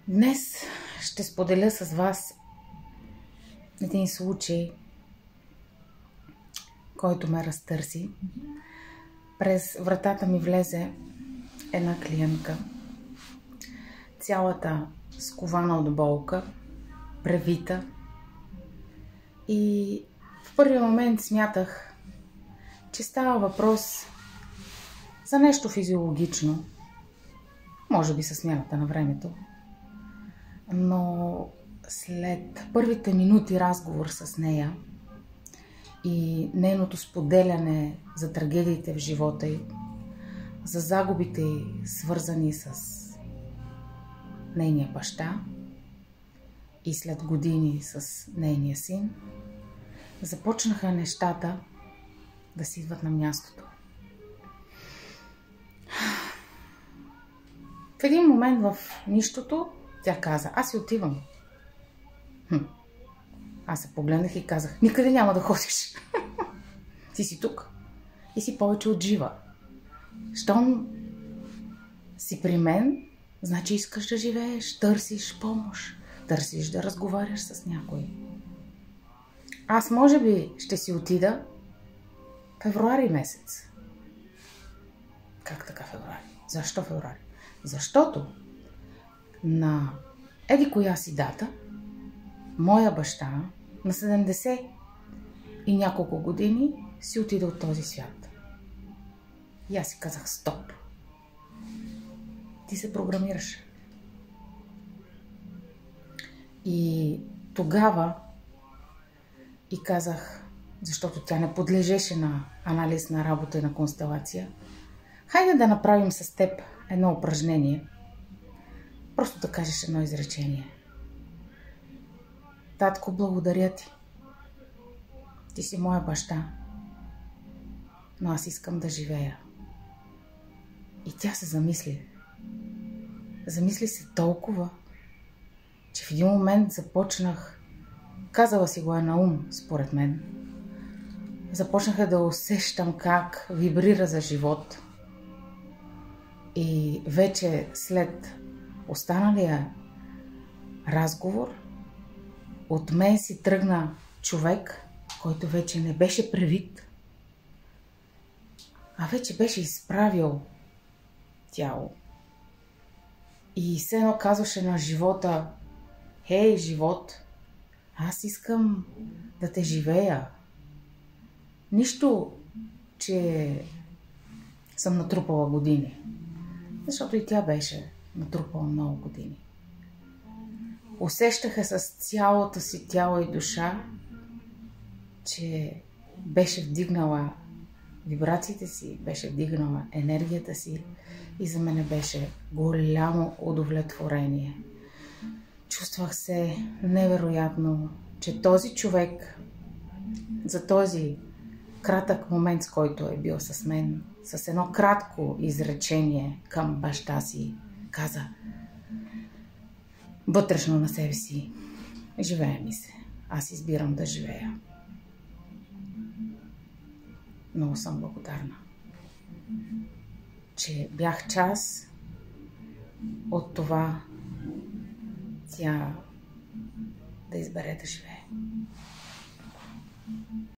Днес ще споделя с вас един случай, който ме разтърси. През вратата ми влезе една клиентка, цялата скована от болка, превита, и в първи момент смятах, че става въпрос за нещо физиологично, може би със смяната на времето. Но след първите минути разговор с нея и нейното споделяне за трагедиите в живота й, за загубите й, свързани с нейния баща и след години с нейния син, започнаха нещата да си идват на мястото. В един момент в нищото тя каза: аз си отивам. Аз се погледнах и казах: никъде няма да ходиш. Ти си тук и си повече от жива. Щом си при мен, значи искаш да живееш, търсиш помощ, търсиш да разговаряш с някой. Аз може би ще си отида февруари месец. Как така февруари? Защо февруари? Защото на еди коя си дата моя баща на 70 и няколко години си отиде от този свят. И аз си казах: стоп. Ти се програмираш. И тогава и казах, защото тя не подлежеше на анализ на работа и на констелация: хайде да направим с теб едно упражнение. Просто да кажеш едно изречение. Татко, благодаря ти. Ти си моя баща. Но аз искам да живея. И тя се замисли. Замисли се толкова, че в един момент започнах, казала си го е на ум, според мен, започнаха да усещам как вибрира за живот. И вече след останалия разговор от мен си тръгна човек, който вече не беше превит, а вече беше изправил тяло. И все едно казваше на живота: хей, живот, аз искам да те живея. Нищо, че съм натрупала години, защото и тя беше натрупала много години. Усещаха с цялото си тяло и душа, че беше вдигнала вибрациите си, беше вдигнала енергията си, и за мен беше голямо удовлетворение. Чувствах се невероятно, че този човек за този кратък момент, с който е бил с мен, с едно кратко изречение към баща си, каза вътрешно на себе си: живее ми се, аз избирам да живея. Много съм благодарна, че бях част от това тя да избере да живее.